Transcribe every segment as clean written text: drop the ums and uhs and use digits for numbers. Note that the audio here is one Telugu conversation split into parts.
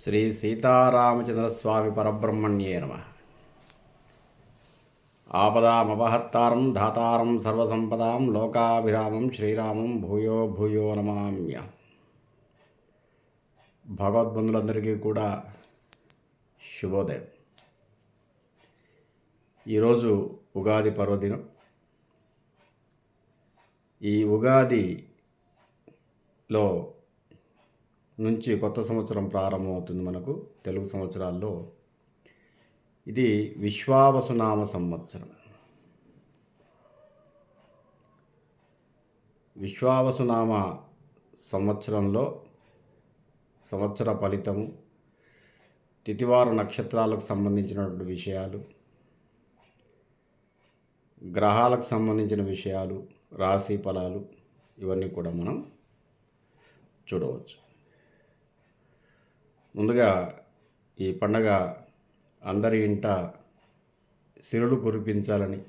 శ్రీ సీతారామచంద్రస్వామి పరబ్రహ్మణ్యే నమః. ఆపదామపహర్తారం ధాతారం సర్వసంపదాం లోకాభిరామం శ్రీరామం భూయో భూయో నమామ్య. భగవద్బంధులందరికీ కూడా శుభోదయం. ఈరోజు ఉగాది పర్వదినం. ఈ ఉగాదిలో నుంచి కొత్త సంవత్సరం ప్రారంభమవుతుంది. మనకు తెలుగు సంవత్సరాల్లో ఇది విశ్వావసునామ సంవత్సరం. విశ్వావసునామ సంవత్సరంలో సంవత్సర ఫలితము, తిథివార నక్షత్రాలకు సంబంధించినటువంటి విషయాలు, గ్రహాలకు సంబంధించిన విషయాలు, రాశి ఫలాలు ఇవన్నీ కూడా మనం చూడవచ్చు. ముందుగా ఈ పండగ అందరి ఇంట సిరులు కురిపించాలని,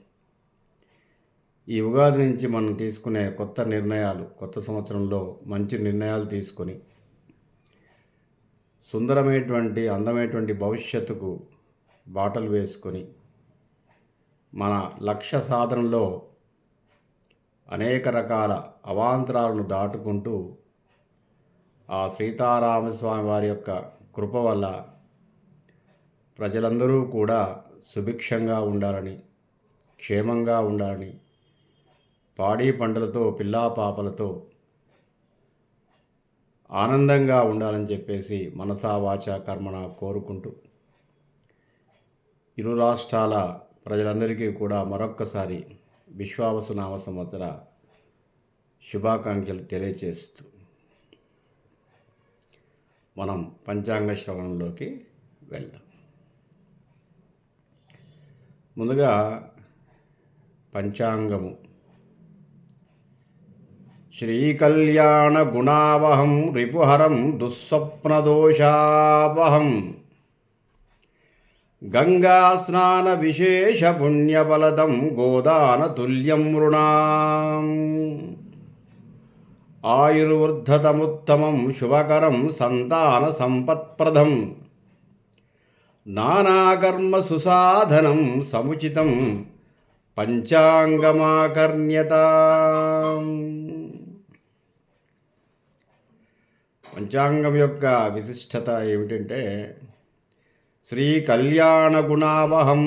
ఈ ఉగాది నుంచి మనం తీసుకునే కొత్త నిర్ణయాలు, కొత్త సంవత్సరంలో మంచి నిర్ణయాలు తీసుకొని సుందరమైనటువంటి అందమైనటువంటి భవిష్యత్తుకు బాటలు వేసుకొని మన లక్ష్య సాధనలో అనేక రకాల అవాంతరాలను దాటుకుంటూ ఆ సీతారామస్వామి వారి యొక్క కృప వల్ల ప్రజలందరూ కూడా సుభిక్షంగా ఉండాలని, క్షేమంగా ఉండాలని, పాడి పంటలతో పిల్లా పాపలతో ఆనందంగా ఉండాలని చెప్పేసి మనసా వాచ కర్మణ కోరుకుంటూ ఇరు రాష్ట్రాల ప్రజలందరికీ కూడా మరొక్కసారి విశ్వావసునామ సంవత్సర శుభాకాంక్షలు తెలియజేస్తూ మనం పంచాంగ శ్రవణంలోకి వెళ్దాం. ముందుగా పంచాంగము. శ్రీకళ్యాణ గుణావహం రిపుహరం దుస్వప్నదోషావహం గంగా స్నాన విశేష పుణ్యఫలదం గోదాన తుల్యం మృణాం ఆయుర్వర్ధతముత్తమం శుభకరం సంతాన సంపత్ప్రదం నానాకర్మ సుసాధనం సముచితం పంచాంగమాకర్ణ్యత. పంచాంగం యొక్క విశిష్టత ఏమిటంటే శ్రీ కళ్యాణ గుణావహం,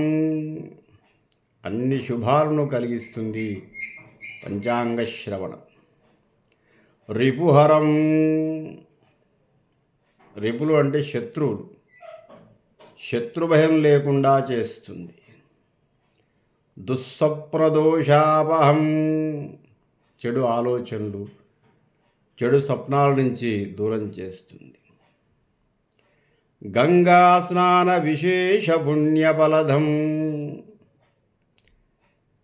అన్ని శుభాలను కలిగిస్తుంది పంచాంగ శ్రవణం. రిపుహరం, రిపులు అంటే శత్రువులు, శత్రుభయం లేకుండా చేస్తుంది. దుస్వప్నదోషావహం, చెడు ఆలోచనలు, చెడు స్వప్నాల నుంచి దూరం చేస్తుంది. గంగా స్నాన విశేష పుణ్యఫలదం,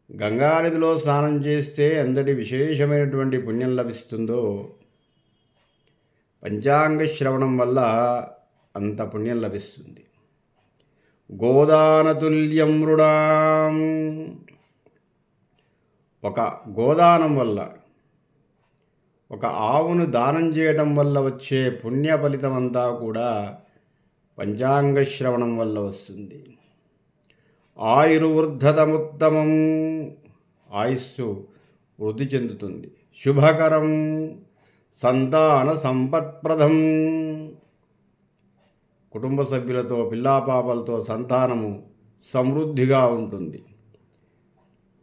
గంగానదిలో స్నానం చేస్తే ఎంతటి విశేషమైనటువంటి పుణ్యం లభిస్తుందో పంచాంగ శ్రవణం వల్ల అంత పుణ్యం లభిస్తుంది. గోదానతుల్యం మృడాం, ఒక గోదానం వల్ల, ఒక ఆవును దానం చేయడం వల్ల వచ్చే పుణ్య ఫలితం అంతా కూడా పంచాంగ శ్రవణం వల్ల వస్తుంది. ఆయుర్వర్ధతముత్తమం, ఆయుస్సు వృద్ధి చెందుతుంది. శుభకరం సంతాన సంపత్ప్రదం, కుటుంబ సభ్యులతో పిల్లాపాపలతో సంతానము సమృద్ధిగా ఉంటుంది.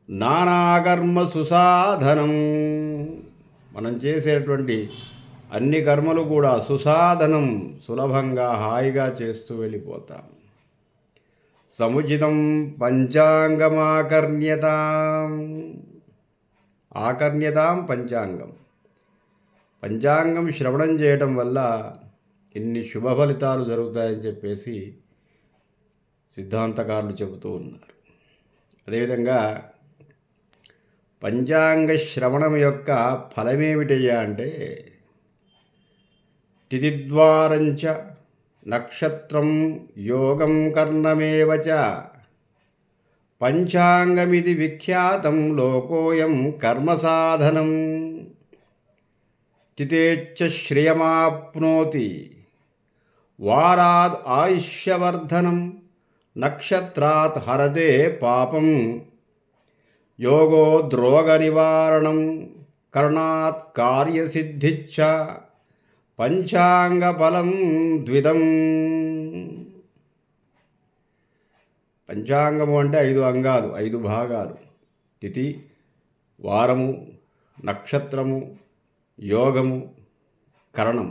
నానాకర్మ సుసాధనం, మనం చేసేటువంటి అన్ని కర్మలు కూడా సుసాధనం, సులభంగా హాయిగా చేస్తూ వెళ్ళిపోతాం. సముచితం పంచాంగమాకర్ణ్యతాం, ఆకర్ణ్యతాం పంచాంగం, పంచాంగం శ్రవణం చేయటం వల్ల ఇన్ని శుభ ఫలితాలు జరుగుతాయని చెప్పేసి సిద్ధాంతకారులు చెబుతూ ఉన్నారు. అదేవిధంగా పంచాంగ శ్రవణం యొక్క ఫలమేమిటయ్యా అంటే తిథిద్వారంచ నక్షత్రం యోగం కర్ణమేవ చ పంచాంగమిది విఖ్యాతం లోకోయం కర్మసాధనం తిథేచ్చ శ్రియమాప్నోతి వారాద్ ఆయుష్యవర్ధనం నక్షత్రాత్ హరతే పాపం యోగో ద్రోగ నివారణం కర్ణాత్ కార్యసిద్ధిచ్చ పంచాంగబలం ద్విధం. పంచాంగము అంటే 5 అంగాలు, 5 భాగాలు. తిథి, వారము, నక్షత్రము, యోగము, కరణం.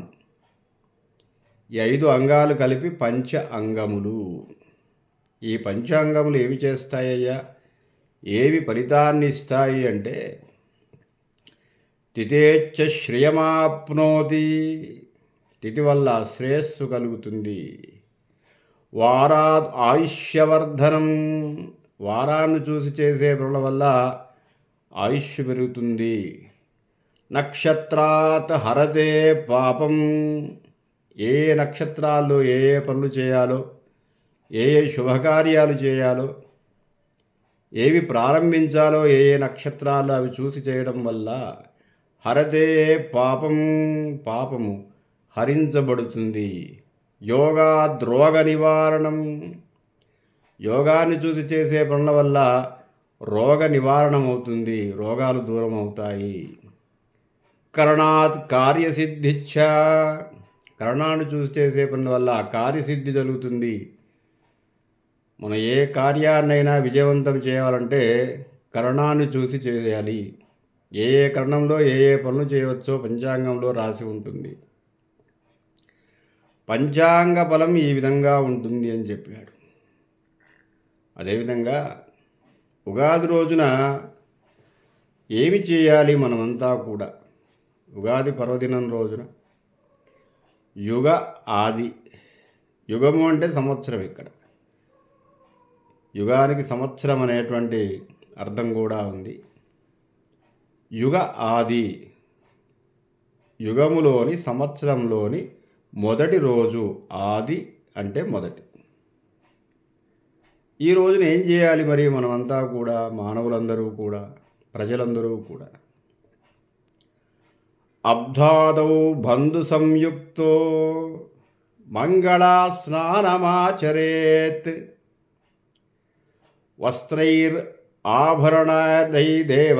ఈ 5 అంగాలు కలిపి పంచ అంగములు. ఈ పంచాంగములు ఏమి చేస్తాయ్యా, ఏవి ఫలితాన్ని ఇస్తాయి అంటే తిథేచ్ఛ శ్రియమాప్నోతి, తిథి వల్ల శ్రేయస్సు కలుగుతుంది. వారాద్ ఆయుష్యవర్ధనం, వారాన్ని చూసి చేసే పనుల వల్ల ఆయుష్ పెరుగుతుంది. నక్షత్రాత్ హరతే పాపం, ఏ నక్షత్రాల్లో ఏ ఏ పనులు చేయాలో, ఏ ఏ శుభకార్యాలు చేయాలో, ఏవి ప్రారంభించాలో, ఏ ఏ నక్షత్రాలు అవి చూసి చేయడం వల్ల హరతే పాపం, పాపము హరించబడుతుంది. యోగా ద్రోగ నివారణం, యోగాన్ని చూసి చేసే పనుల వల్ల రోగ నివారణం అవుతుంది, రోగాలు దూరం అవుతాయి. కరణాత్ కార్యసిద్ధిచ్చ, కరణాన్ని చూసి చేసే పనుల వల్ల కార్యసిద్ధి జరుగుతుంది. మనం ఏ కార్యాన్నైనా విజయవంతం చేయాలంటే కరణాన్ని చూసి చేయాలి. ఏ ఏ కరణంలో ఏ ఏ పనులు చేయవచ్చో పంచాంగంలో రాసి ఉంటుంది. పంచాంగ బలం ఈ విధంగా ఉంటుంది అని చెప్పాడు. అదేవిధంగా ఉగాది రోజున ఏమి చేయాలి మనమంతా కూడా? ఉగాది పర్వదినం రోజున యుగ ఆది, యుగము అంటే సంవత్సరం. ఇక్కడ యుగానికి సంవత్సరం అనేటువంటి అర్థం కూడా ఉంది. యుగ ఆది, యుగములోని సంవత్సరంలోని మొదటి రోజు. ఆది అంటే మొదటి. ఈ రోజున ఏం చేయాలి మరి మనమంతా కూడా, మానవులందరూ కూడా, ప్రజలందరూ కూడా? అబ్ధాదౌ బంధు సంయుక్తో మంగళా స్నానమాచరేత్ వస్త్రైర్ ఆభరణాదై దేవ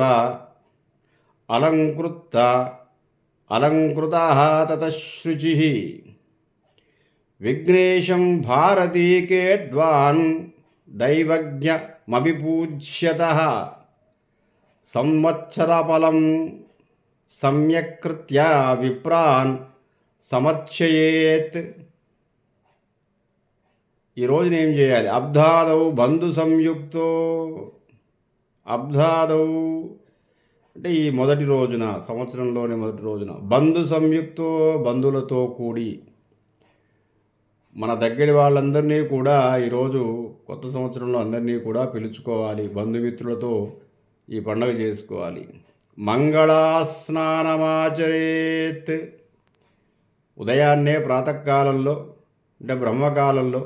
అలంకృతః తతశుచిః విఘ్నేశం భారతీకేడ్వాన్ దైవజ్ఞమభిపూజ్యతః సంవత్సరఫలం సమ్యక్కృత్యా విప్రాన్ సమర్చయేత్. ఈ రోజున ఏం చేయాలి? అబ్ధాదౌ బంధు సంయుక్తో, అబ్ధాదౌ అంటే ఈ మొదటి రోజున, సంవత్సరంలోని మొదటి రోజున, బంధు సంయుక్తో బంధువులతో కూడి, మన దగ్గరి వాళ్ళందరినీ కూడా ఈరోజు కొత్త సంవత్సరంలో అందరినీ కూడా పిలుచుకోవాలి. బంధుమిత్రులతో ఈ పండుగ చేసుకోవాలి. మంగళా స్నానమాచరేత్, ఉదయాన్నే ప్రాతకాలంలో అంటే బ్రహ్మకాలంలో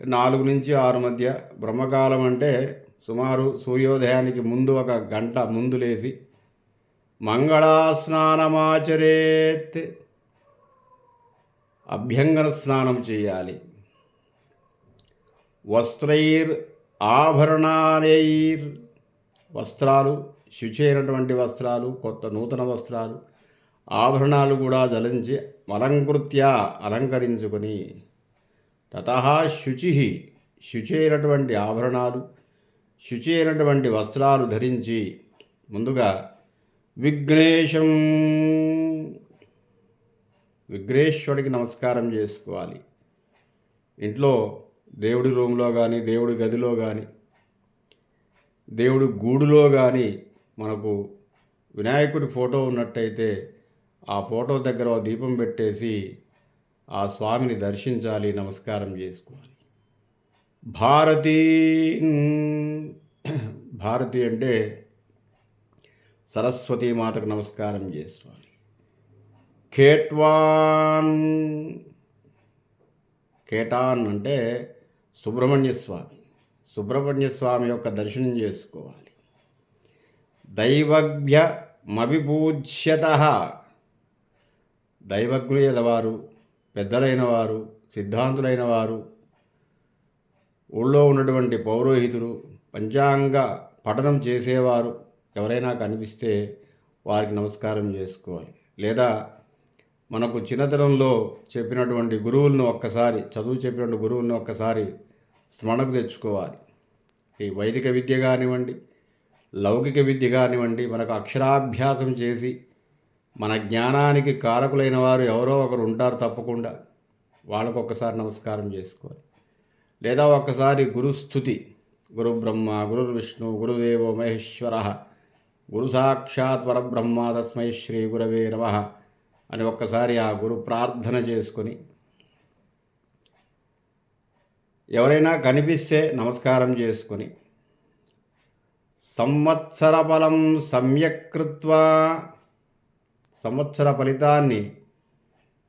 4 నుంచి 6 మధ్య, బ్రహ్మకాలం అంటే సుమారు సూర్యోదయానికి ముందు 1 గంట ముందు లేచి మంగళా స్నానమాచరేత్, అభ్యంగన స్నానం చేయాలి. వస్త్రైర్ ఆభరణాలైర్, వస్త్రాలు, శుచి అయినటువంటి వస్త్రాలు, కొత్త నూతన వస్త్రాలు, ఆభరణాలు కూడా ధరించి అలంకృత్య అలంకరించుకొని, తతః శుచి, శుచి అయినటువంటి ఆభరణాలు, శుచి అయినటువంటి వస్త్రాలు ధరించి ముందుగా విఘ్నేశం, విఘ్నేశ్వరుడికి నమస్కారం చేసుకోవాలి. ఇంట్లో దేవుడి రూమ్లో కానీ, దేవుడి గదిలో కానీ, దేవుడి గూడులో కానీ మనకు వినాయకుడి ఫోటో ఉన్నట్టయితే ఆ ఫోటో దగ్గర దీపం పెట్టేసి ఆ స్వామిని దర్శించాలి, నమస్కారం చేసుకోవాలి. భారతీ, భారతి అంటే సరస్వతీ మాతకు నమస్కారం చేసుకోవాలి. కేట్వాన్, కేటాన్ అంటే సుబ్రహ్మణ్య స్వామి, సుబ్రహ్మణ్య స్వామి యొక్క దర్శనం చేసుకోవాలి. దైవజ్ఞమభిపూజ్యతః, దైవజ్ఞుల వారు, పెద్దలైన వారు, సిద్ధాంతులైన వారు, ఊళ్ళో ఉన్నటువంటి పౌరోహితులు, పంచాంగ పఠనం చేసేవారు ఎవరైనా కనిపిస్తే వారికి నమస్కారం చేసుకోవాలి. లేదా మనకు చిన్నతనంలో చెప్పినటువంటి గురువులను ఒక్కసారి, చదువు చెప్పినటువంటి గురువులను ఒక్కసారి స్మరణకు తెచ్చుకోవాలి. ఈ వైదిక విద్య కానివ్వండి, లౌకిక విద్య కానివ్వండి, మనకు అక్షరాభ్యాసం చేసి మన జ్ఞానానికి కారకులైన వారు ఎవరో ఒకరు ఉంటారు తప్పకుండా. వాళ్ళకు ఒక్కసారి నమస్కారం చేసుకోవాలి. లేదా ఒక్కసారి గురుస్థుతి, గురు బ్రహ్మ గురు విష్ణు గురుదేవో మహేశ్వర గురు సాక్షాత్ పరబ్రహ్మ తస్మై శ్రీ గురవే నమః అని ఒక్కసారి ఆ గురు ప్రార్థన చేసుకొని, ఎవరైనా కనిపిస్తే నమస్కారం చేసుకొని, సంవత్సర ఫలం సమ్యక్ కృత్వా, సంవత్సర ఫలితాన్ని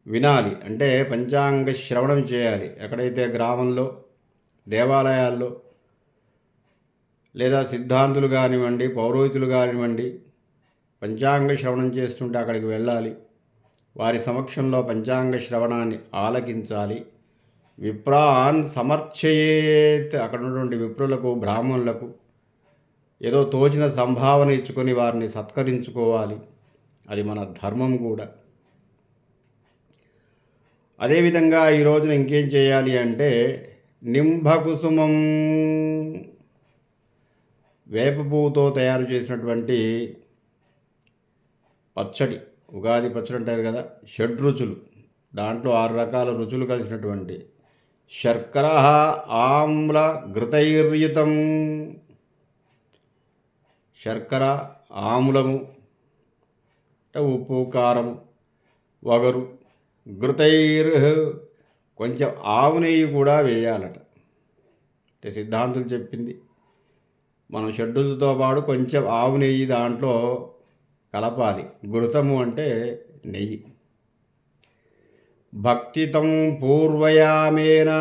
వినాలి. అంటే పంచాంగ శ్రవణం చేయాలి. ఎక్కడైతే గ్రామంలో, దేవాలయాల్లో, లేదా సిద్ధాంతులు కానివ్వండి, పౌరోహితులు కానివ్వండి పంచాంగ శ్రవణం చేస్తుంటే అక్కడికి వెళ్ళాలి. వారి సమక్షంలో పంచాంగ శ్రవణాన్ని ఆలకించాలి. విప్రాన్ సమర్చయేత్, అక్కడ ఉన్నటువంటి విప్రులకు, బ్రాహ్మణులకు ఏదో తోచిన సంభావన ఇచ్చుకొని వారిని సత్కరించుకోవాలి. అది మన ధర్మం కూడా. అదేవిధంగా ఈ రోజున ఇంకేం చేయాలి అంటే, నింబకుసుమం, వేప పువ్వుతో తయారు చేసినటువంటి పచ్చడి, ఉగాది పచ్చడి అంటారు కదా, షడ్రుచులు, దాంట్లో 6 రకాల రుచులు కలిసినటువంటి శర్కర ఆమ్ల ఘృతైర్యుతం, శర్కర, ఆమ్లము అంటే ఉప్పు, కారం, వగరు, ఘృతైర్ కొంచెం ఆవు నెయ్యి కూడా వేయాలట. అంటే సిద్ధాంతులు చెప్పింది. మనం షడ్రుచులతో పాటు కొంచెం ఆవు నెయ్యి దాంట్లో కలపాలి. ఘృతము అంటే నెయ్యి. భక్తితం పూర్వయామేన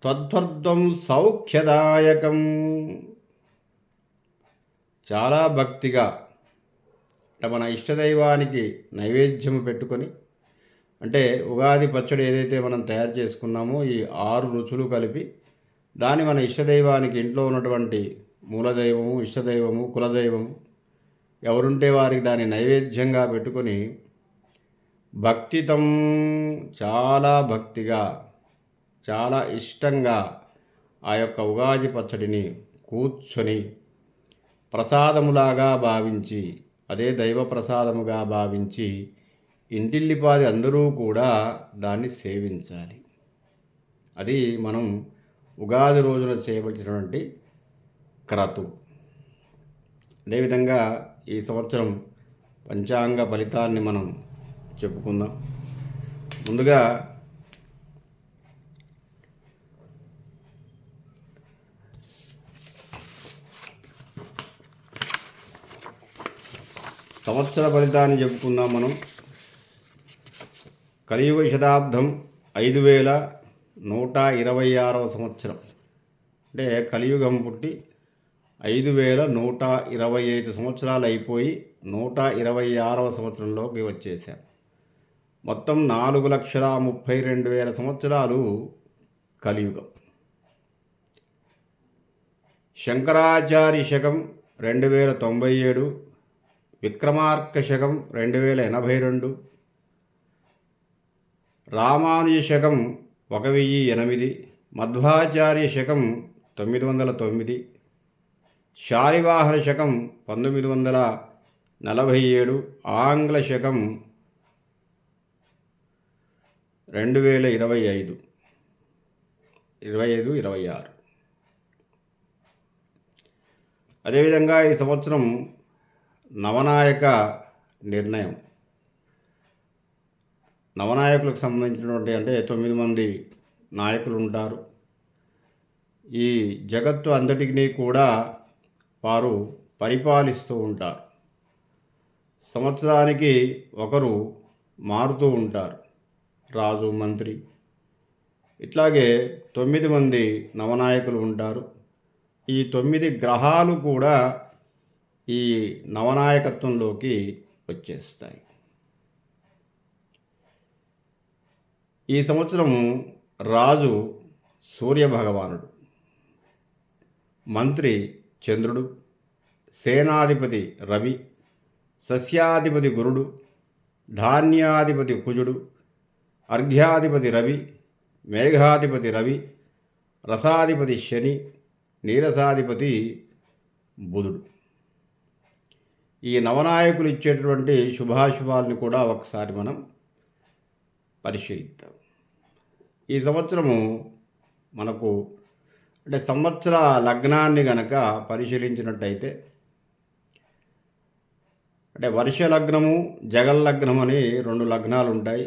త్వద్వర్ధం సౌఖ్యదాయకం, చాలా భక్తిగా అంటే మన ఇష్టదైవానికి నైవేద్యము పెట్టుకొని, అంటే ఉగాది పచ్చడి ఏదైతే మనం తయారు చేసుకున్నామో ఈ 6 రుచులు కలిపి దాన్ని మన ఇష్టదైవానికి, ఇంట్లో ఉన్నటువంటి మూలదైవము, ఇష్టదైవము, కులదైవము ఎవరుంటే వారికి దాన్ని నైవేద్యంగా పెట్టుకొని, భక్తితం చాలా భక్తిగా, చాలా ఇష్టంగా ఆ యొక్క ఉగాది పచ్చడిని కూర్చొని ప్రసాదములాగా భావించి, అదే దైవ ప్రసాదముగా భావించి ఇంటిల్లిపాది అందరూ కూడా దాన్ని సేవించాలి. అది మనం ఉగాది రోజున చేయవలసినటువంటి క్రతువు. అదేవిధంగా ఈ సంవత్సరం పంచాంగ ఫలితాన్ని మనం చెప్పుకుందాం. ముందుగా సంవత్సర ఫలితాన్ని చెప్పుకుందాం మనం. కలియుగ శతాబ్దం 5126వ సంవత్సరం. అంటే కలియుగం పుట్టి 5125 సంవత్సరాలు అయిపోయి 126వ సంవత్సరంలోకి వచ్చేసాం. మొత్తం 4,32,000 సంవత్సరాలు కలియుగం. శంకరాచార్య శకం 2097, విక్రమార్క శకం 2082, రామానుజ శకం 1008, మధ్వాచార్య శకం 909, శాలివాహన శకం 1947, ఆంగ్ల శకం 2025, 25-26. అదేవిధంగా ఈ సంవత్సరం నవనాయక నిర్ణయం, నవనాయకులకు సంబంధించినటువంటి, అంటే 9 మంది నాయకులు ఉంటారు. ఈ జగత్తు అంతటినీ కూడా వారు పరిపాలిస్తూ ఉంటారు. సంవత్సరానికి ఒకరు మారుతూ ఉంటారు, రాజు, మంత్రి. ఇట్లాగే 9 మంది నవనాయకులు ఉంటారు. ఈ 9 గ్రహాలు కూడా ఈ నవనాయకత్వంలోకి వచ్చేస్తాయి. ఈ సంవత్సరం రాజు సూర్యభగవానుడు, మంత్రి చంద్రుడు, సేనాధిపతి రవి, సస్యాధిపతి గురుడు, ధాన్యాధిపతి కుజుడు, అర్ఘ్యాధిపతి రవి, మేఘాధిపతి రవి, రసాధిపతి శని, నీరసాధిపతి బుధుడు. ఈ నవనాయకులు ఇచ్చేటటువంటి శుభాశుభాలను కూడా ఒకసారి మనం పరిశీలిద్దాం. ఈ సంవత్సరము మనకు అంటే సంవత్సర లగ్నాన్ని గనక పరిశీలించినట్టయితే అంటే వర్ష లగ్నము, జగన్ లగ్నం అని 2 లగ్నాలు ఉంటాయి.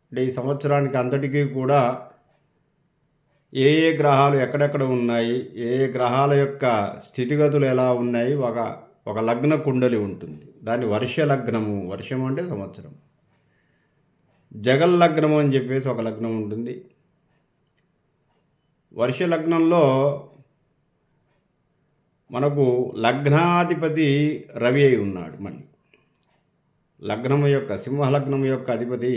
అంటే ఈ సంవత్సరానికి అంతటికీ కూడా ఏ ఏ గ్రహాలు ఎక్కడెక్కడ ఉన్నాయి, ఏ ఏ గ్రహాల యొక్క స్థితిగతులు ఎలా ఉన్నాయి, ఒక లగ్న కుండలి ఉంటుంది. దాన్ని వర్ష లగ్నము, వర్షం అంటే సంవత్సరం. జగన్ లగ్నము అని చెప్పేసి ఒక లగ్నం ఉంటుంది. వర్ష లగ్నంలో మనకు లగ్నాధిపతి రవి అయి ఉన్నాడు. మళ్ళీ లగ్నము యొక్క సింహలగ్నం యొక్క అధిపతి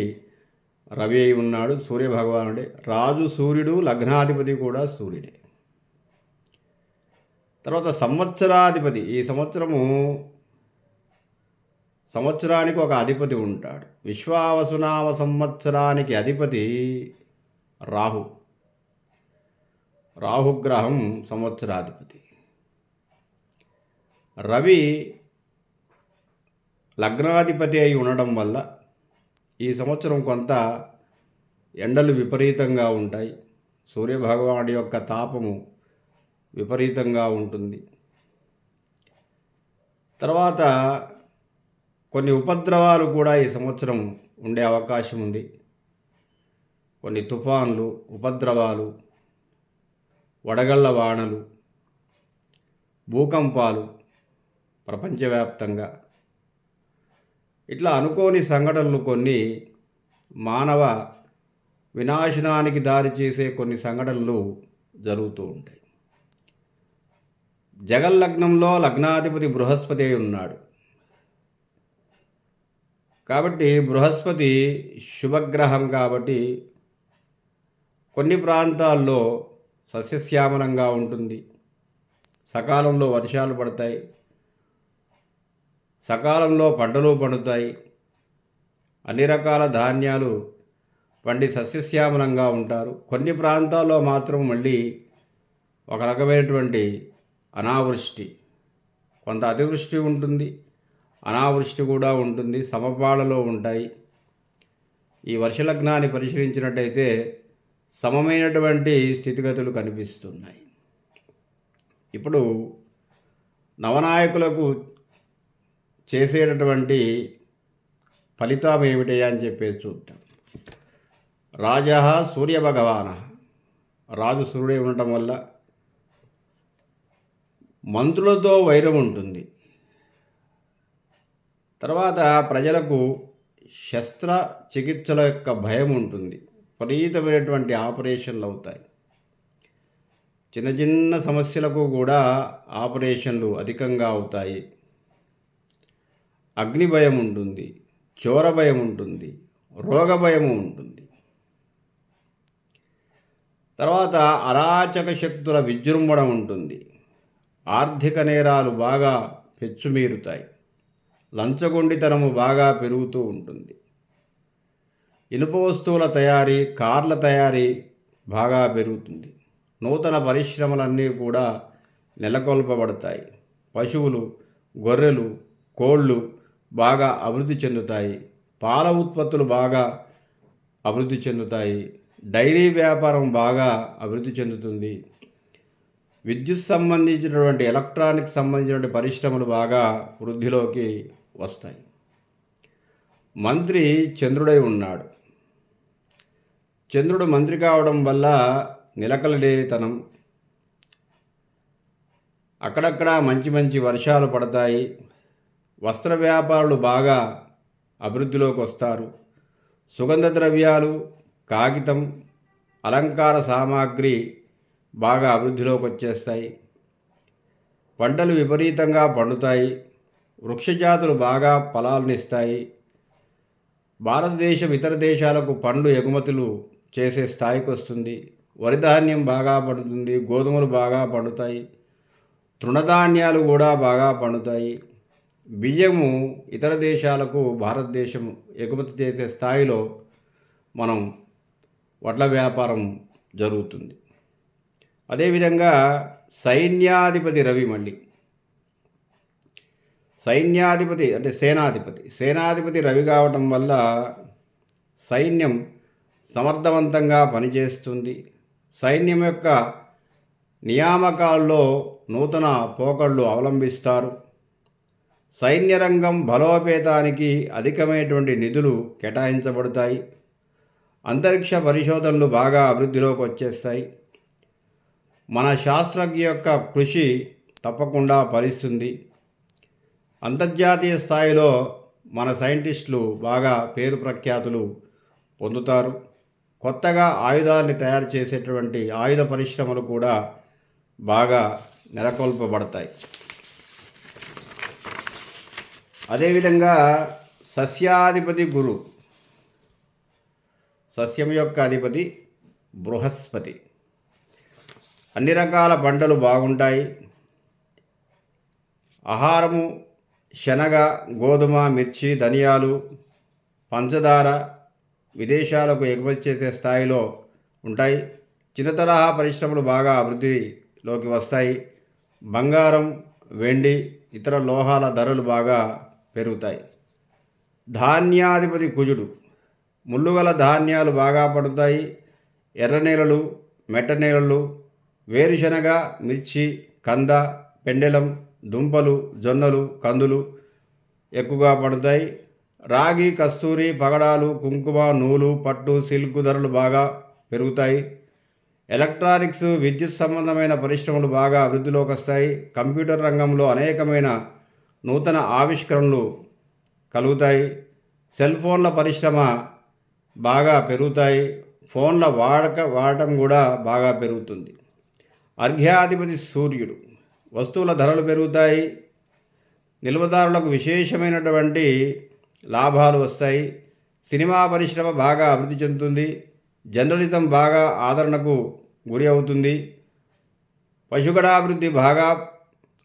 రవి అయి ఉన్నాడు, సూర్యభగవానుడే. రాజు సూర్యుడు, లగ్నాధిపతి కూడా సూర్యుడే. తర్వాత సంవత్సరాధిపతి, ఈ సంవత్సరానికి ఒక అధిపతి ఉంటాడు. విశ్వావసునామ సంవత్సరానికి అధిపతి రాహుగ్రహం సంవత్సరాధిపతి. రవి లగ్నాధిపతి అయి ఉండడం వల్ల ఈ సంవత్సరం కొంత ఎండలు విపరీతంగా ఉంటాయి. సూర్యభగవానుడి యొక్క తాపము విపరీతంగా ఉంటుంది. తర్వాత కొన్ని ఉపద్రవాలు కూడా ఈ సంవత్సరం ఉండే అవకాశం ఉంది. కొన్ని తుఫాన్లు, ఉపద్రవాలు, వడగళ్ల వానలు, భూకంపాలు ప్రపంచవ్యాప్తంగా ఇట్లా అనుకోని సంఘటనలు, కొన్ని మానవ వినాశనానికి దారి చేసే కొన్ని సంఘటనలు జరుగుతూ ఉంటాయి. జగన్ లగ్నంలో లగ్నాధిపతి బృహస్పతి ఉన్నాడు. కాబట్టి బృహస్పతి శుభగ్రహం కాబట్టి కొన్ని ప్రాంతాల్లో సస్యశ్యామలంగా ఉంటుంది. సకాలంలో వర్షాలు పడతాయి, సకాలంలో పంటలు పండుతాయి, అన్ని రకాల ధాన్యాలు పండి సస్యశ్యామలంగా ఉంటారు. కొన్ని ప్రాంతాల్లో మాత్రం మళ్ళీ ఒక రకమైనటువంటి అనావృష్టి, కొంత అతివృష్టి ఉంటుంది, అనావృష్టి కూడా ఉంటుంది, సమపాళలో ఉంటాయి. ఈ వర్షలగ్నాన్ని పరిశీలించినట్టయితే సమమైనటువంటి స్థితిగతులు కనిపిస్తున్నాయి. ఇప్పుడు నవనాయకులకు చేసేటటువంటి ఫలితం ఏమిటి అని చెప్పేసి చూద్దాం. రాజా సూర్యభగవాన, రాజు సూర్యుడే ఉండటం వల్ల మంత్రులతో వైరం ఉంటుంది. తర్వాత ప్రజలకు శస్త్రచికిత్సల యొక్క భయం ఉంటుంది. విపరీతమైనటువంటి ఆపరేషన్లు అవుతాయి. చిన్న చిన్న సమస్యలకు కూడా ఆపరేషన్లు అధికంగా అవుతాయి. అగ్ని భయం ఉంటుంది, చోర భయం ఉంటుంది, రోగ భయము ఉంటుంది. తర్వాత అరాచక శక్తుల విజృంభణ ఉంటుంది. ఆర్థిక నేరాలు బాగా పెచ్చుమీరుతాయి. లంచగొండితనము బాగా పెరుగుతూ ఉంటుంది. ఇనుప వస్తువుల తయారీ, కార్ల తయారీ బాగా పెరుగుతుంది. నూతన పరిశ్రమలన్నీ కూడా నెలకొల్పబడతాయి. పశువులు, గొర్రెలు, కోళ్ళు బాగా అభివృద్ధి చెందుతాయి. పాల ఉత్పత్తులు బాగా అభివృద్ధి చెందుతాయి. డైరీ వ్యాపారం బాగా అభివృద్ధి చెందుతుంది. విద్యుత్ సంబంధించినటువంటి, ఎలక్ట్రానిక్ సంబంధించినటువంటి పరిశ్రమలు బాగా వృద్ధిలోకి వస్తాయి. మంత్రి చంద్రుడై ఉన్నాడు. చంద్రుడు మంత్రి కావడం వల్ల నిలకడలేనితనం, అక్కడక్కడ మంచి మంచి వర్షాలు పడతాయి. వస్త్ర వ్యాపారులు బాగా అభివృద్ధిలోకి వస్తారు. సుగంధ ద్రవ్యాలు, కాగితం, అలంకార సామాగ్రి బాగా అభివృద్ధిలోకి వచ్చేస్తాయి. పంటలు విపరీతంగా పండుతాయి. వృక్షజాతులు బాగా ఫలాలనిస్తాయి. భారతదేశం ఇతర దేశాలకు పండ్లు ఎగుమతులు చేసే స్థాయికి వస్తుంది. వరి ధాన్యం బాగా పండుతుంది, గోధుమలు బాగా పండుతాయి, తృణధాన్యాలు కూడా బాగా పండుతాయి. బియ్యము ఇతర దేశాలకు భారతదేశం ఎగుమతి చేసే స్థాయిలో మనం వడ్ల వ్యాపారం జరుగుతుంది. అదేవిధంగా సైన్యాధిపతి రవి మళ్ళీ సైన్యాధిపతి అంటే సేనాధిపతి రవి కావటం వల్ల సైన్యం సమర్థవంతంగా పనిచేస్తుంది. సైన్యం యొక్క నియామకాల్లో నూతన పోకళ్ళు అవలంబిస్తారు. సైన్య రంగం బలోపేతానికి అధికమైనటువంటి నిధులు కేటాయించబడతాయి. అంతరిక్ష పరిశోధనలు బాగా అభివృద్ధిలోకి వచ్చేస్తాయి. మన శాస్త్రజ్ఞ యొక్క కృషి తప్పకుండా ఫలిస్తుంది. అంతర్జాతీయ స్థాయిలో మన సైంటిస్టులు బాగా పేరు ప్రఖ్యాతులు పొందుతారు. కొత్తగా ఆయుధాన్ని తయారు చేసేటువంటి ఆయుధ పరిశ్రమలు కూడా బాగా నెలకొల్పబడతాయి. అదేవిధంగా సస్యాధిపతి గురు, సస్యం యొక్క అధిపతి బృహస్పతి. అన్ని రకాల పంటలు బాగుంటాయి. ఆహారము శనగ, గోధుమ, మిర్చి, ధనియాలు, పంచదార విదేశాలకు ఎగుమతి చేసే స్థాయిలో ఉంటాయి. చిన్న తరహా పరిశ్రమలు బాగా అభివృద్ధిలోకి వస్తాయి. బంగారం, వెండి, ఇతర లోహాల ధరలు బాగా పెరుగుతాయి. ధాన్యాధిపతి కుజుడు, ముళ్ళుగల ధాన్యాలు బాగా పడుతాయి. ఎర్ర నేలలు, మెట్ట నేలలు, వేరుశనగ, మిర్చి, కంద, పెండెలం, దుంపలు, జొన్నలు, కందులు ఎక్కువగా పడుతాయి. రాగి, కస్తూరి, పగడాలు, కుంకుమ, నూలు, పట్టు, సిల్క్ ధరలు బాగా పెరుగుతాయి. ఎలక్ట్రానిక్స్, విద్యుత్ సంబంధమైన పరిశ్రమలు బాగా అభివృద్ధిలోకి వస్తాయి. కంప్యూటర్ రంగంలో అనేకమైన నూతన ఆవిష్కరణలు కలుగుతాయి. సెల్ ఫోన్ల పరిశ్రమ బాగా పెరుగుతాయి. ఫోన్ల వాడటం కూడా బాగా పెరుగుతుంది. అర్ఘ్యాధిపతి సూర్యుడు, వస్తువుల ధరలు పెరుగుతాయి. నిల్వదారులకు విశేషమైనటువంటి లాభాలు వస్తాయి. సినిమా పరిశ్రమ బాగా అభివృద్ధి చెందుతుంది. జర్నలిజం బాగా ఆదరణకు గురి అవుతుంది. పశుగణాభివృద్ధి బాగా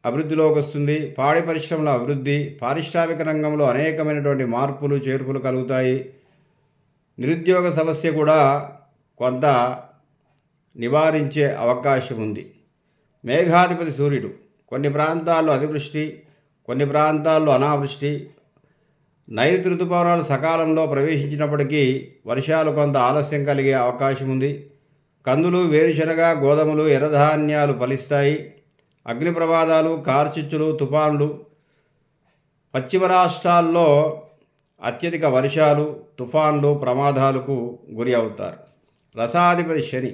అభివృద్ధిలోకి వస్తుంది. పాడి పరిశ్రమల అభివృద్ధి, పారిశ్రామిక రంగంలో అనేకమైనటువంటి మార్పులు చేర్పులు కలుగుతాయి. నిరుద్యోగ సమస్య కూడా కొంత నివారించే అవకాశం ఉంది. మేఘాధిపతి సూర్యుడు, కొన్ని ప్రాంతాల్లో అతివృష్టి, కొన్ని ప్రాంతాల్లో అనావృష్టి. నైరుతి ఋతుపవనాలు సకాలంలో ప్రవేశించినప్పటికీ వర్షాలు కొంత ఆలస్యం కలిగే అవకాశం ఉంది. కందులు, వేరుశనగ, గోధుమలు, ఎర్రధాన్యాలు ఫలిస్తాయి. అగ్ని ప్రమాదాలు, కార్చిచ్చులు, తుఫాన్లు. పశ్చిమ రాష్ట్రాల్లో అత్యధిక వర్షాలు, తుఫాన్లు, ప్రమాదాలకు గురి అవుతారు. రసాధిపతి శని,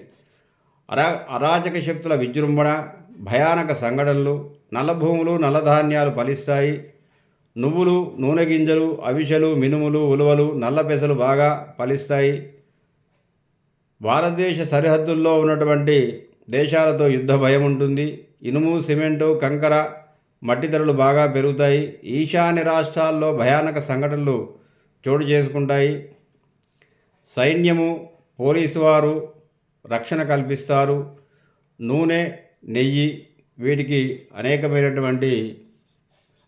అరాచక శక్తుల విజృంభణ, భయానక సంఘటనలు. నల్ల భూములు, నల్లధాన్యాలు ఫలిస్తాయి. నువ్వులు, నూనె గింజలు, అవిసెలు, మినుములు, ఉలువలు, నల్ల పెసలు బాగా ఫలిస్తాయి. భారతదేశ సరిహద్దుల్లో ఉన్నటువంటి దేశాలతో యుద్ధ భయం ఉంటుంది. ఇనుము, సిమెంటు, కంకర, మట్టి ధరలు బాగా పెరుగుతాయి. ఈశాన్య రాష్ట్రాల్లో భయానక సంఘటనలు చోటు చేసుకుంటాయి. సైన్యము, పోలీసు వారు రక్షణ కల్పిస్తారు. నూనె, నెయ్యి వీటికి అనేకమైనటువంటి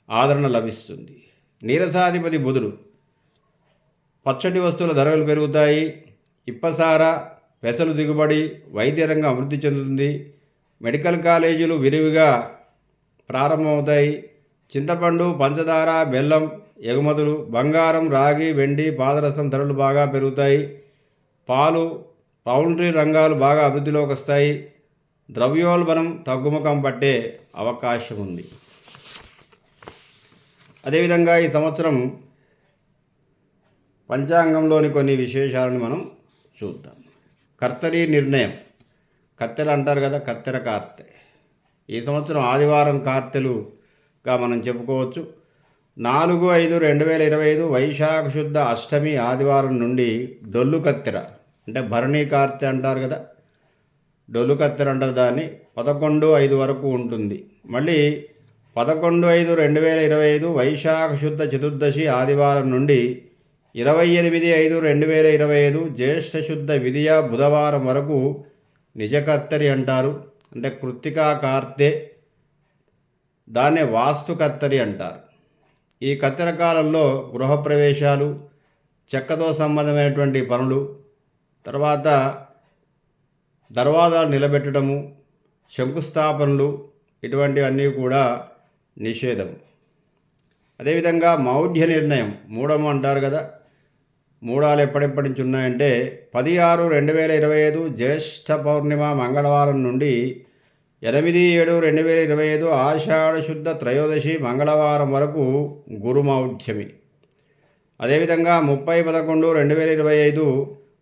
ఆదరణ లభిస్తుంది. నీరసాధిపతి బుధుడు, పచ్చటి వస్తువుల ధరలు పెరుగుతాయి. ఇప్పసార, పెసలు దిగుబడి, వైద్య రంగం అభివృద్ధి చెందుతుంది. మెడికల్ కాలేజీలు విరివిగా ప్రారంభమవుతాయి. చింతపండు, పంచదార, బెల్లం ఎగుమతులు. బంగారం, రాగి, వెండి, పాదరసం ధరలు బాగా పెరుగుతాయి. పాలు, పౌల్ట్రీ రంగాలు బాగా అభివృద్ధిలోకి వస్తాయి. ద్రవ్యోల్బణం తగ్గుముఖం పట్టే అవకాశం ఉంది. అదేవిధంగా ఈ సంవత్సరం పంచాంగంలోని కొన్ని విశేషాలను మనం చూద్దాం. కర్తరి నిర్ణయం, కత్తెలు అంటారు కదా, కత్తెర కార్తె. ఈ సంవత్సరం ఆదివారం కార్తెలుగా మనం చెప్పుకోవచ్చు. 4/5/2025 వైశాఖ శుద్ధ అష్టమి ఆదివారం నుండి డొల్లు కత్తెర అంటే భరణీ కార్తె అంటారు కదా, డొల్లు కత్తెర అంటారు దాన్ని. 11/5 వరకు ఉంటుంది. మళ్ళీ 11/5/2025 వైశాఖ శుద్ధ చతుర్దశి ఆదివారం నుండి 28/5/2025 జ్యేష్ఠ శుద్ధ విదియ బుధవారం వరకు నిజకత్తరి అంటారు. అంటే కృత్తికా కార్తె, దాన్నే వాస్తు కత్తరి అంటారు. ఈ కత్తెర కాలంలో గృహప్రవేశాలు, చెక్కతో సంబంధమైనటువంటి పనులు, తర్వాత దర్వాజాలు నిలబెట్టడము, శంకుస్థాపనలు, ఇటువంటివన్నీ కూడా నిషేధం. అదేవిధంగా మౌఢ్య నిర్ణయం, మూఢము అంటారు కదా, మూఢాలు ఎప్పటి నుంచి ఉన్నాయంటే 10/6/2025 జ్యేష్ఠ పౌర్ణిమ మంగళవారం నుండి 8/7/2025 ఆషాఢ శుద్ధ త్రయోదశి మంగళవారం వరకు గురుమౌఢ్యమి. అదేవిధంగా 30/11/2025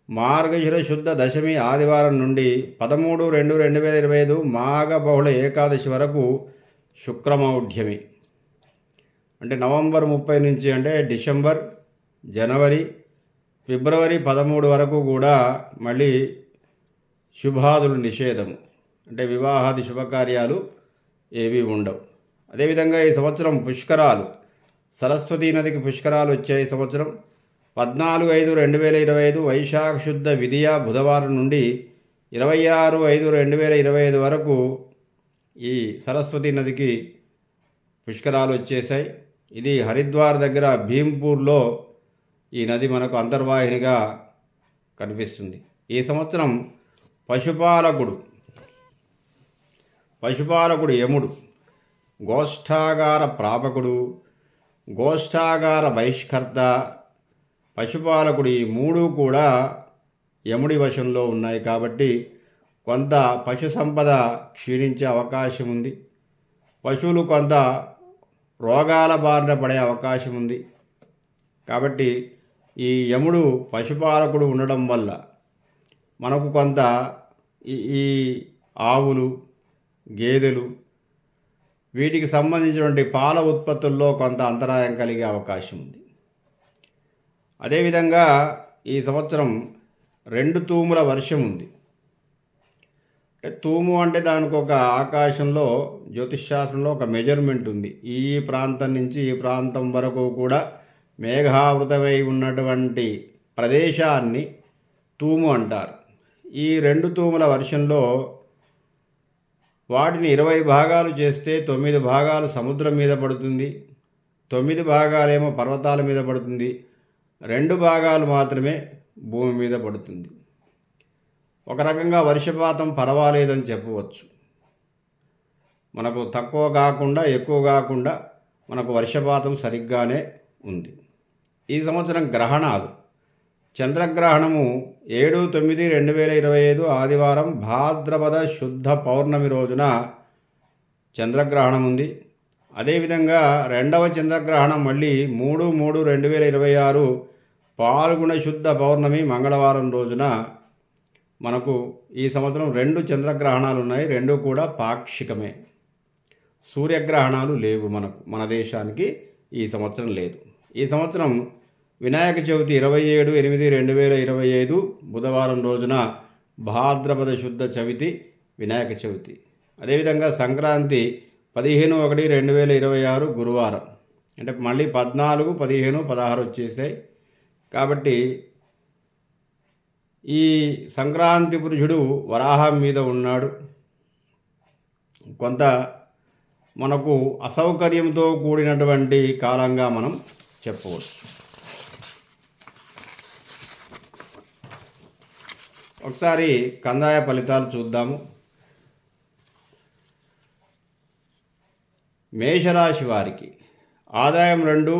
మార్గశిర శుద్ధ దశమి ఆదివారం నుండి 13/2/2025 మాఘ బహుళ ఏకాదశి వరకు శుక్రమౌఢ్యమి. అంటే నవంబర్ 30 నుంచి అంటే డిసెంబర్, జనవరి, ఫిబ్రవరి 13 వరకు కూడా మళ్ళీ శుభాదులు నిషేధము. అంటే వివాహాది శుభకార్యాలు ఏవి ఉండవు. అదేవిధంగా ఈ సంవత్సరం పుష్కరాలు, సరస్వతీ నదికి పుష్కరాలు వచ్చాయి. ఈ సంవత్సరం 14/5/2025 వైశాఖ శుద్ధ విదియ బుధవారం నుండి 26/5/2025 వరకు ఈ సరస్వతీ నదికి పుష్కరాలు వచ్చేసాయి. ఇది హరిద్వార్ దగ్గర భీంపూర్లో ఈ నది మనకు అంతర్వాహినిగా కనిపిస్తుంది. ఈ సంవత్సరం పశుపాలకుడు యముడు, గోష్ఠాగార ప్రాపకుడు, గోష్ఠాగార బహిష్కర్త, పశుపాలకుడు, ఈ మూడు కూడా యముడి వశంలో ఉన్నాయి. కాబట్టి కొంత పశు సంపద క్షీణించే అవకాశం ఉంది. పశువులు కొంత రోగాల బారిన పడే అవకాశం ఉంది. కాబట్టి ఈ యముడు పశుపాలకుడు ఉండడం వల్ల మనకు కొంత ఈ ఆవులు, గేదెలు, వీటికి సంబంధించినటువంటి పాల ఉత్పత్తుల్లో కొంత అంతరాయం కలిగే అవకాశం ఉంది. అదేవిధంగా ఈ సంవత్సరం 2 తూముల వర్షం ఉంది. అంటే తూము అంటే దానికి ఒక ఆకాశంలో జ్యోతిష్శాస్త్రంలో ఒక మెజర్మెంట్ ఉంది. ఈ ప్రాంతం నుంచి ఈ ప్రాంతం వరకు కూడా మేఘావృతమై ఉన్నటువంటి ప్రదేశాన్ని తూము అంటారు. ఈ 2 తూముల వర్షంలో వాటిని 20 భాగాలు చేస్తే 9 భాగాలు సముద్రం మీద పడుతుంది, 9 భాగాలేమో పర్వతాల మీద పడుతుంది, 2 భాగాలు మాత్రమే భూమి మీద పడుతుంది. ఒక రకంగా వర్షపాతం పర్వాలేదని చెప్పవచ్చు. మనకు తక్కువ కాకుండా ఎక్కువ కాకుండా మనకు వర్షపాతం సరిగ్గానే ఉంది. ఈ సంవత్సరం గ్రహణాలు, చంద్రగ్రహణము 7/9/2025 ఆదివారం భాద్రపద శుద్ధ పౌర్ణమి రోజున చంద్రగ్రహణం ఉంది. అదేవిధంగా 2వ చంద్రగ్రహణం మళ్ళీ 3/3/2026 పాల్గొన శుద్ధ పౌర్ణమి మంగళవారం రోజున మనకు ఈ సంవత్సరం 2 చంద్రగ్రహణాలు ఉన్నాయి. 2 కూడా పాక్షికమే. సూర్యగ్రహణాలు లేవు మన దేశానికి ఈ సంవత్సరం లేదు. ఈ సంవత్సరం వినాయక చవితి 27/8/2025 బుధవారం రోజున భాద్రపద శుద్ధ చవితి వినాయక చవితి. అదేవిధంగా సంక్రాంతి 15/1/2026 గురువారం. అంటే మళ్ళీ 14, 15, 16 వచ్చేసాయి. కాబట్టి ఈ సంక్రాంతి పురుషుడు వరాహం మీద ఉన్నాడు. కొంత మనకు అసౌకర్యంతో కూడినటువంటి కాలంగా మనం చెప్పవచ్చు. ఒకసారి కందాయ ఫలితాలు చూద్దాము. మేషరాశి వారికి ఆదాయం 2,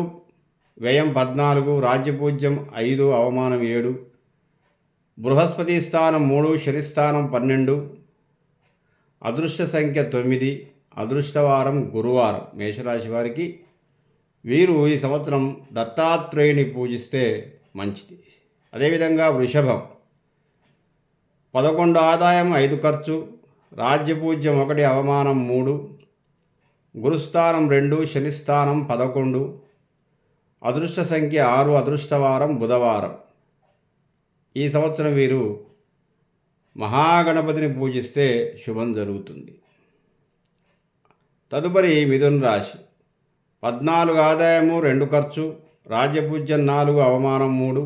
వ్యయం 14, రాజ్యపూజ్యం 5, అవమానం 7, బృహస్పతి స్థానం 3, శని స్థానం 12, అదృష్ట సంఖ్య 9, అదృష్టవారం గురువారం. మేషరాశి వారికి వీరు ఈ సంవత్సరం దత్తాత్రేయుని పూజిస్తే మంచిది. అదేవిధంగా వృషభం 11 ఆదాయం 5 ఖర్చు, రాజ్యపూజ్యం 1, అవమానం 3, గురుస్థానం 2, శని స్థానం 11, అదృష్ట సంఖ్య 6, అదృష్టవారం బుధవారం. ఈ సంవత్సరం వీరు మహాగణపతిని పూజిస్తే శుభం జరుగుతుంది. తదుపరి మిథున రాశి 14 ఆదాయము 2 ఖర్చు, రాజ్యపూజ్యం 4, అవమానం 3,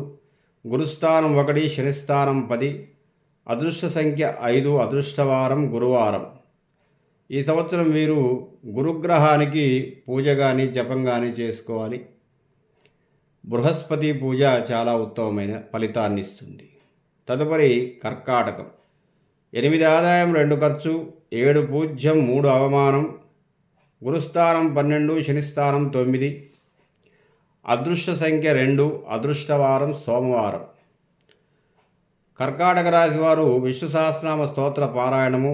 గురుస్థానం 1, శనిస్థానం 10, అదృష్ట సంఖ్య 5, అదృష్టవారం గురువారం. ఈ సంవత్సరం మీరు గురుగ్రహానికి పూజ కానీ జపం కానీ చేసుకోవాలి. బృహస్పతి పూజ చాలా ఉత్తమమైన ఫలితాన్ని ఇస్తుంది. తదుపరి కర్కాటకం. 8 ఆదాయం 2 ఖర్చు, 7 పూజ్యం 3 అవమానం, గురుస్థానం 12, శనిస్థానం 9, అదృష్ట సంఖ్య 2, అదృష్టవారం సోమవారం. కర్కాటక రాశి వారు విష్ణు సహస్రనామ స్తోత్ర పారాయణము,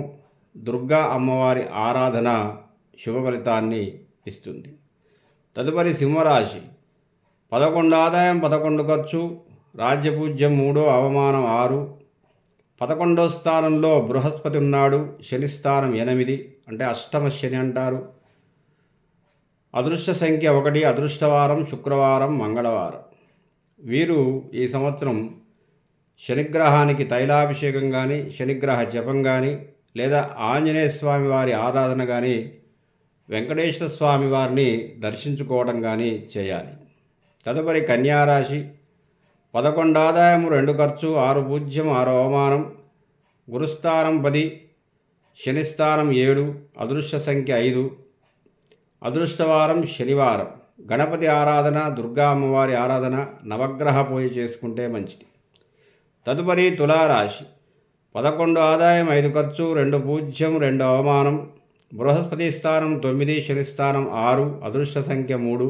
దుర్గా అమ్మవారి ఆరాధన శుభ ఫలితాన్ని ఇస్తుంది. తదుపరి సింహరాశి. 11 ఆదాయం 11 ఖర్చు, రాజ్యపూజ్యం 3, అవమానం 6, 11వ స్థానంలో బృహస్పతి ఉన్నాడు. శనిస్థానం 8, అంటే అష్టమ శని అంటారు. అదృష్ట సంఖ్య 1, అదృష్టవారం శుక్రవారం మంగళవారం. వీరు ఈ సంవత్సరం శనిగ్రహానికి తైలాభిషేకం కానీ, శనిగ్రహ జపం కానీ, లేదా ఆంజనేయ స్వామి వారి ఆరాధన కానీ, వెంకటేశ్వర స్వామి వారిని దర్శించుకోవడం కానీ చేయాలి. తదుపరి కన్యారాశి. 11 ఆదాయం 2 ఖర్చు, 6 పూజ్యం 6 అవమానం, గురుస్థానం 10, శనిస్థానం 7, అదృష్ట సంఖ్య 5, అదృష్టవారం శనివారం. గణపతి ఆరాధన, దుర్గా అమ్మవారి ఆరాధన, నవగ్రహ పూజ చేసుకుంటే మంచిది. తదుపరి తులారాశి. 11 ఆదాయం 5 ఖర్చు, 2 పూజ్యం 2 అవమానం, బృహస్పతి స్థానం 9, శనిస్థానం 6, అదృష్ట సంఖ్య 3,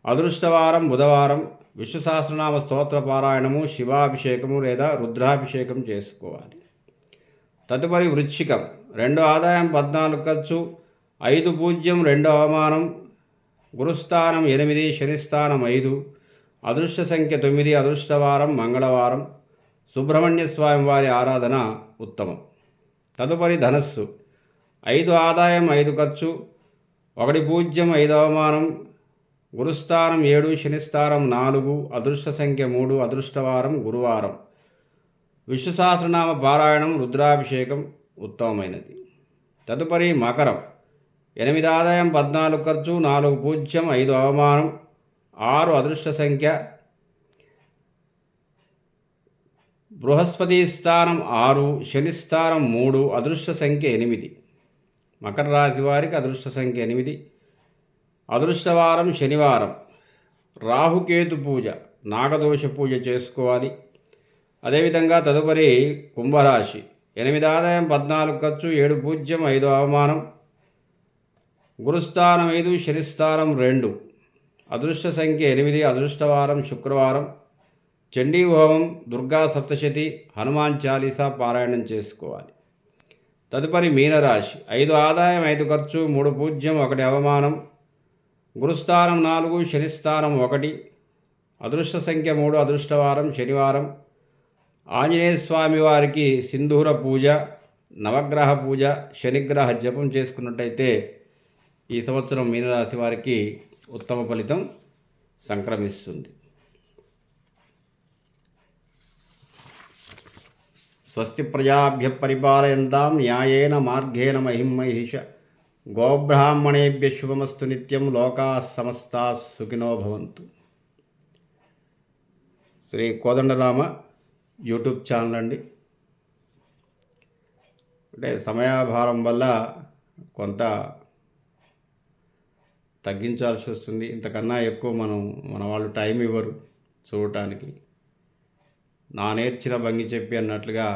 అదృష్టవారం బుధవారం. విష్ణు సహస్రనామ స్తోత్ర పారాయణము, శివాభిషేకము లేదా రుద్రాభిషేకం చేసుకోవాలి. తదుపరి వృశ్చికం. 2 ఆదాయం 14 ఖర్చు, 5 పూజ్యం 2 అవమానం, గురుస్థానం 8, శనిస్థానం 5, అదృష్ట సంఖ్య 9, అదృష్టవారం మంగళవారం. సుబ్రహ్మణ్య స్వామి వారి ఆరాధన ఉత్తమం. తదుపరి ధనస్సు. 5 ఆదాయం 5 ఖర్చు, 1 పూజ్యం 5 అవమానం, గురుస్థానం 7, శనిస్థానం 4, అదృష్ట సంఖ్య 3, అదృష్టవారం గురువారం. విష్ణు సహస్రనామ పారాయణం, రుద్రాభిషేకం ఉత్తమమైనది. తదుపరి మకరం. 8 ఆదాయం 14 ఖర్చు, 4 పూజ్యం 5 అవమానం, 6 అదృష్ట సంఖ్య, బృహస్పతి స్థానం 6, శనిస్థానం 3, అదృష్ట సంఖ్య 8. మకర రాశి వారికి అదృష్ట సంఖ్య 8, అదృష్టవారం శనివారం. రాహుకేతు పూజ, నాగదోష పూజ చేసుకోవాలి. అదేవిధంగా తదుపరి కుంభరాశి. 8 ఆదాయం 14 ఖర్చు, 7 పూజ్యం 5 అవమానం, గురుస్థానం 5, శనిస్థానం 2, అదృష్ట సంఖ్య 8, అదృష్టవారం శుక్రవారం. చండీ హోమం, దుర్గా సప్తశతి, హనుమాన్ చాలీసా పారాయణం చేసుకోవాలి. తదుపరి మీనరాశి. 5 ఆదాయం 5 ఖర్చు, 3 పూజ్యం 1 అవమానం, గురుస్థానం 4, శనిస్థానం 1, అదృష్ట సంఖ్య 3, అదృష్టవారం శనివారం. ఆంజనేయ స్వామి వారికి సింధూర పూజ, నవగ్రహ పూజ, శనిగ్రహ జపం చేసుకున్నట్టయితే ఈ సంవత్సరం మీనరాశి వారికి ఉత్తమ ఫలితం సంక్రమిస్తుంది. స్వస్తి ప్రజాభ్య పరిపాలయంతాం న్యాయేన మార్గేణ మహిమహిష. గోబ్రాహ్మణేభ్య శుభమస్తు నిత్యం. లోకా సమస్తా సుఖినో భవంతు. శ్రీ కోదండరామ యూట్యూబ్ ఛానల్ అండి. అంటే సమయాభారం వల్ల కొంత తగ్గించాల్సి వస్తుంది. ఇంతకన్నా ఎక్కువ మన వాళ్ళు టైం ఇవ్వరు చూడటానికి. నా నేర్చిన భంగి చెప్పి అన్నట్లుగా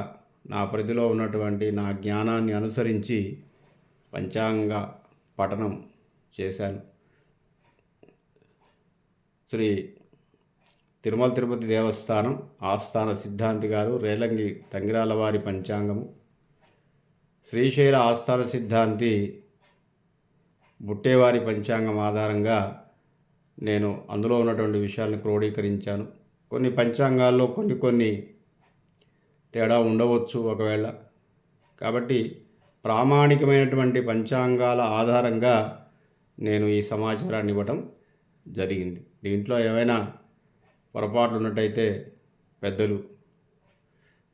నా పరిధిలో ఉన్నటువంటి నా జ్ఞానాన్ని అనుసరించి పంచాంగ పఠనం చేశాను. శ్రీ తిరుమల తిరుపతి దేవస్థానం ఆస్థాన సిద్ధాంతి గారు రేలంగి తంగిరాల వారి పంచాంగము, శ్రీశైల ఆస్థాన సిద్ధాంతి బుట్టేవారి పంచాంగం ఆధారంగా నేను అందులో ఉన్నటువంటి విషయాలను క్రోడీకరించాను. కొన్ని పంచాంగాల్లో కొన్ని తేడా ఉండవచ్చు ఒకవేళ. కాబట్టి ప్రామాణికమైనటువంటి పంచాంగాల ఆధారంగా నేను ఈ సమాచారాన్ని ఇవ్వటం జరిగింది. దీంట్లో ఏమైనా పొరపాట్లు ఉన్నట్టయితే పెద్దలు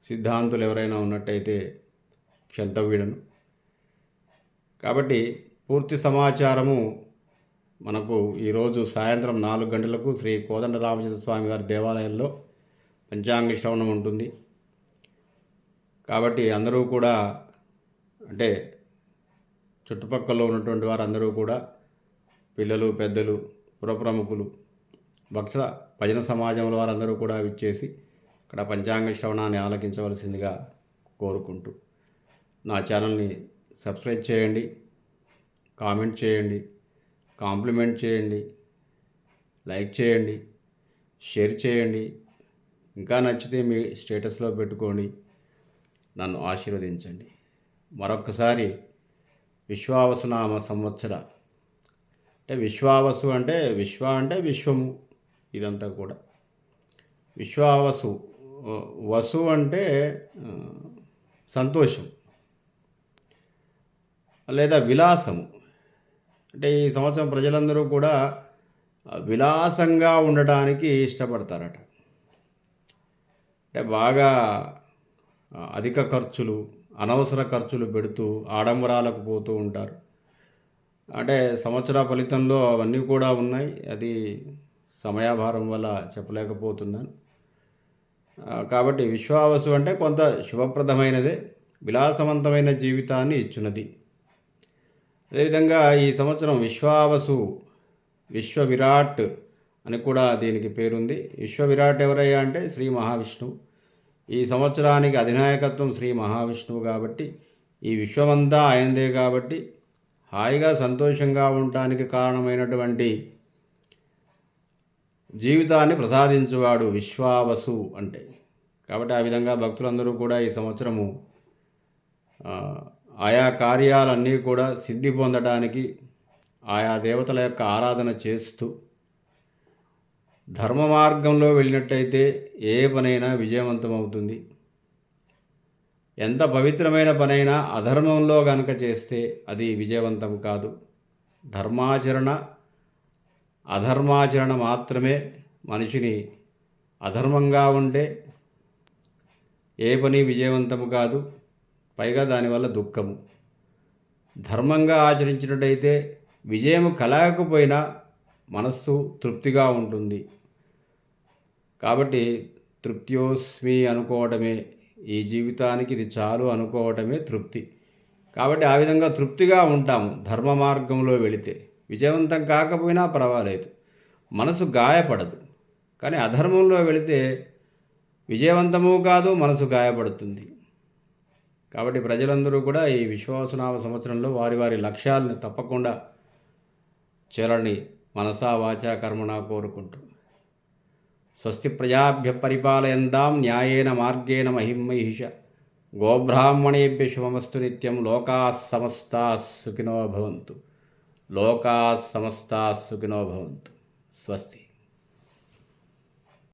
సిద్ధాంతులు ఎవరైనా ఉన్నట్టయితే క్షంతవీడను. కాబట్టి పూర్తి సమాచారము మనకు ఈరోజు సాయంత్రం 4 గంటలకు శ్రీ కోదండరామచంద్ర స్వామి వారి దేవాలయంలో పంచాంగ శ్రవణం ఉంటుంది. కాబట్టి అందరూ కూడా అంటే చుట్టుపక్కల ఉన్నటువంటి వారందరూ కూడా పిల్లలు, పెద్దలు, పురప్రముఖులు, భజన సమాజంలో వారందరూ కూడా విచ్చేసి ఇక్కడ పంచాంగ శ్రవణాన్ని ఆలకించవలసిందిగా కోరుకుంటూ నా ఛానల్ని సబ్స్క్రైబ్ చేయండి, కామెంట్ చేయండి, కాంప్లిమెంట్ చేయండి, లైక్ చేయండి, షేర్ చేయండి. ఇంకా నచ్చితే మీ స్టేటస్లో పెట్టుకోండి. నన్ను ఆశీర్వదించండి. మరొక్కసారి విశ్వావసునామ సంవత్సర అంటే విశ్వావసు అంటే విశ్వము, ఇదంతా కూడా విశ్వావసు. వసు అంటే సంతోషం లేదా విలాసము. అంటే ఈ సంవత్సరం ప్రజలందరూ కూడా విలాసంగా ఉండటానికి ఇష్టపడతారట. అంటే బాగా అధిక ఖర్చులు, అనవసర ఖర్చులు పెడుతూ ఆడంబరాలకు పోతూ ఉంటారు. అంటే సంవత్సర ఫలితంలో అవన్నీ కూడా ఉన్నాయి. అది సమయాభారం వల్ల చెప్పలేకపోతున్నాను. కాబట్టి విశ్వావసు అంటే కొంత శుభప్రదమైనదే, విలాసవంతమైన జీవితాన్ని ఇచ్చున్నది. అదేవిధంగా ఈ సంవత్సరం విశ్వావసు, విశ్వవిరాట్ అని కూడా దీనికి పేరుంది. విశ్వవిరాట్ ఎవరయ్యా అంటే శ్రీ మహావిష్ణువు. ఈ సంవత్సరానికి అధినాయకత్వం శ్రీ మహావిష్ణువు కాబట్టి ఈ విశ్వమంతా ఆయనదే. కాబట్టి హాయిగా సంతోషంగా ఉండటానికి కారణమైనటువంటి జీవితాన్ని ప్రసాదించువాడు విశ్వావసు అంటే. కాబట్టి ఆ విధంగా భక్తులందరూ కూడా ఈ సంవత్సరము ఆయా కార్యాలన్నీ కూడా సిద్ధి పొందడానికి ఆయా దేవతల యొక్క ఆరాధన చేస్తూ ధర్మ మార్గంలో వెళ్ళినట్టయితే ఏ పనైనా విజయవంతమవుతుంది. ఎంత పవిత్రమైన పనైనా అధర్మంలో గనక చేస్తే అది విజయవంతం కాదు. అధర్మాచరణ మాత్రమే మనిషిని అధర్మంగా ఉంటే ఏ పని విజయవంతము కాదు, పైగా దానివల్ల దుఃఖము. ధర్మంగా ఆచరించినట్టయితే విజయం కలగకపోయినా మనస్సు తృప్తిగా ఉంటుంది. కాబట్టి తృప్త్యోస్మి అనుకోవడమే, ఈ జీవితానికి ఇది చాలు అనుకోవటమే తృప్తి. కాబట్టి ఆ విధంగా తృప్తిగా ఉంటాము ధర్మ మార్గంలో వెళితే. విజయవంతం కాకపోయినా పర్వాలేదు, మనసు గాయపడదు. కానీ అధర్మంలో వెళితే విజయవంతము కాదు, మనసు గాయపడుతుంది. కాబట్టి ప్రజలందరూ కూడా ఈ విశ్వావసునామ సంవత్సరంలో వారి వారి లక్ష్యాలను తప్పకుండా చేరని మనసా వాచా కర్మణా కోరుకుంటూ స్వస్తి ప్రజాభ్య పరిపాలయంతాం న్యాయేన మార్గేణ మహిమహిష గోబ్రాహ్మణేభ్య శుభమస్తు నిత్యం. లోకాః సమస్తాః సుఖినో భవంతు. లోకాః సమస్తాః సుఖినో భవంతు. స్వస్తి.